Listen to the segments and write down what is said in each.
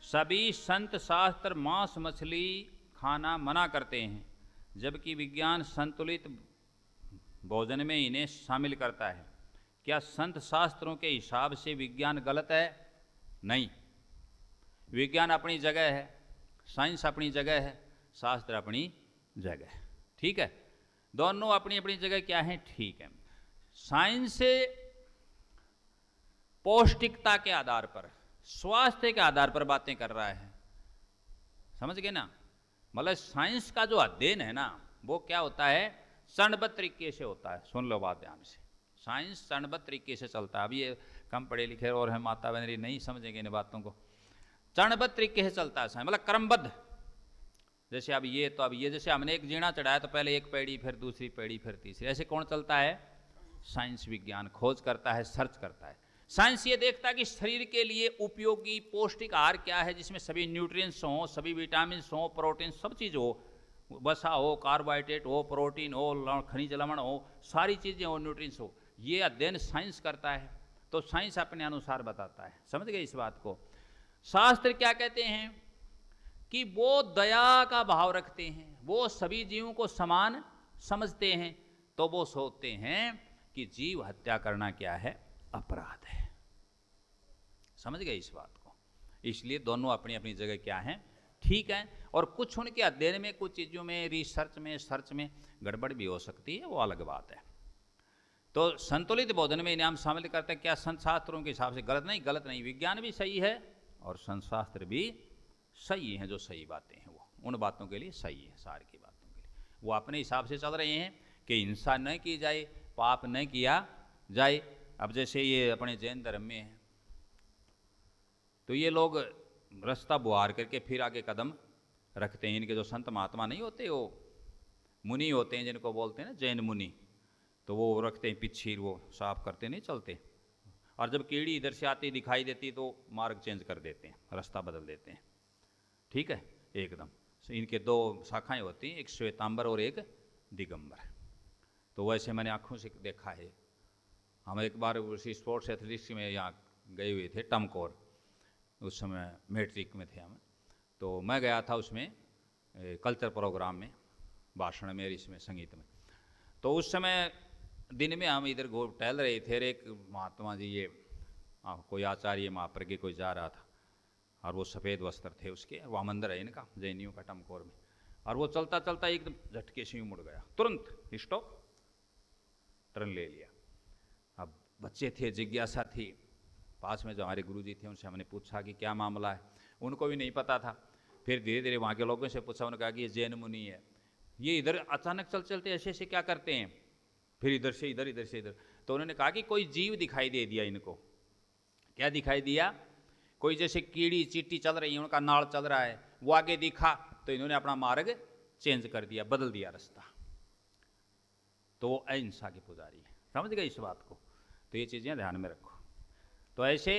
सभी संत शास्त्र मांस मछली खाना मना करते हैं, जबकि विज्ञान संतुलित भोजन में इन्हें शामिल करता है। क्या संत शास्त्रों के हिसाब से विज्ञान गलत है? नहीं, विज्ञान अपनी जगह है, साइंस अपनी जगह है, शास्त्र अपनी जगह है। ठीक है, दोनों अपनी अपनी जगह क्या है, ठीक है। साइंस से पौष्टिकता के आधार पर, स्वास्थ्य के आधार पर बातें कर रहा है, समझ गए ना। मतलब साइंस का जो अध्ययन है ना, वो क्या होता है, चरणबद्ध तरीके से होता है। सुन लो बात ध्यान से, साइंस चरणबद्ध तरीके से चलता है। अब ये कम पढ़े लिखे और हैं माता बहन नहीं समझेंगे इन बातों को। चरणबद्ध तरीके से चलता है साइंस, मतलब क्रमबद्ध। जैसे अब ये, तो अब ये, जैसे हमने एक जीना चढ़ाया तो पहले एक पैड़ी, फिर दूसरी पैड़ी, फिर तीसरी, ऐसे कौन चलता है? साइंस, विज्ञान खोज करता है, सर्च करता है। साइंस ये देखता है कि शरीर के लिए उपयोगी पौष्टिक आहार क्या है, जिसमें सभी न्यूट्रिएंट्स हों, सभी विटामिन हों, प्रोटीन, सब चीज़ हो, वसा हो, कार्बोहाइड्रेट हो, प्रोटीन हो, खनिज लवण हो, सारी चीज़ें हो, न्यूट्रिएंट्स हो। ये अध्ययन साइंस करता है, तो साइंस अपने अनुसार बताता है। समझ गए इस बात को। शास्त्र क्या कहते हैं कि वो दया का भाव रखते हैं, वो सभी जीवों को समान समझते हैं, तो वो सोचते हैं कि जीव हत्या करना क्या है, अपराध है। समझ गए इस बात को। इसलिए दोनों अपनी अपनी जगह क्या हैं, ठीक है। और कुछ उनके अध्ययन में, कुछ चीज़ों में, रिसर्च में, सर्च में गड़बड़ भी हो सकती है, वो अलग बात है। तो संतुलित भोजन में इन्हें हम शामिल करते हैं। क्या संत शास्त्रों के हिसाब से गलत? नहीं, गलत नहीं। विज्ञान भी सही है और संत शास्त्र भी सही हैं। जो सही बातें हैं वो उन बातों के लिए सही है, सार की बातों के लिए वो अपने हिसाब से चल रहे हैं कि हिंसा न की जाए, पाप न किया जाए। अब जैसे ये अपने जैन धर्म में है, तो ये लोग रास्ता बुहार करके फिर आगे कदम रखते हैं। इनके जो संत महात्मा नहीं होते, वो मुनि होते हैं, जिनको बोलते हैं ना जैन मुनि, तो वो रखते हैं पिछीर, वो साफ करते नहीं चलते। और जब कीड़ी इधर से आती दिखाई देती तो मार्ग चेंज कर देते हैं, रास्ता बदल देते हैं। ठीक है, एकदम। इनके दो शाखाएं होती हैं, एक श्वेतांबर और एक दिगंबर। तो वैसे मैंने आँखों से देखा है। हम एक बार उसी स्पोर्ट्स एथलेटिक्स में यहाँ गए हुए थे, टमकोर, उस समय मैट्रिक में थे हम। तो मैं गया था उसमें कल्चर प्रोग्राम में, भाषण में, इसमें संगीत में। तो उस समय दिन में हम इधर टहल रहे थे, एक महात्मा जी, ये कोई आचार्य महाप्रज्ञ कोई जा रहा था, और वो सफ़ेद वस्त्र थे उसके, वहाँ मंदिर है इनका जैनियों का टमकोर में। और वो चलता चलता एकदम झटके से मुड़ गया, तुरंत स्टॉप, टर्न ले लिया। अब बच्चे थे, जिज्ञासा थी, पास में जो हमारे गुरुजी थे उनसे हमने पूछा कि क्या मामला है। उनको भी नहीं पता था। फिर धीरे धीरे वहाँ के लोगों से पूछा, उन्होंने कहा कि ये जैन मुनि है, ये इधर अचानक चल चलते ऐसे ऐसे क्या करते हैं, फिर इधर से इधर, इधर से इधर। तो उन्होंने कहा कि कोई जीव दिखाई दे दिया इनको। क्या दिखाई दिया? कोई जैसे कीड़ी चींटी चल रही है, उनका नाड़ चल रहा है, वो आगे दिखा तो इन्होंने अपना मार्ग चेंज कर दिया, बदल दिया रास्ता। तो वो अहिंसा के पुजारी है। समझ गए इस बात को। तो ये चीज़ें ध्यान में रखो। तो ऐसे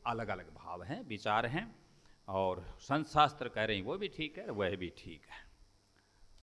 अलग अलग भाव हैं, विचार हैं, और संत शास्त्र कह रहे हैं वो भी ठीक है, वह भी ठीक है।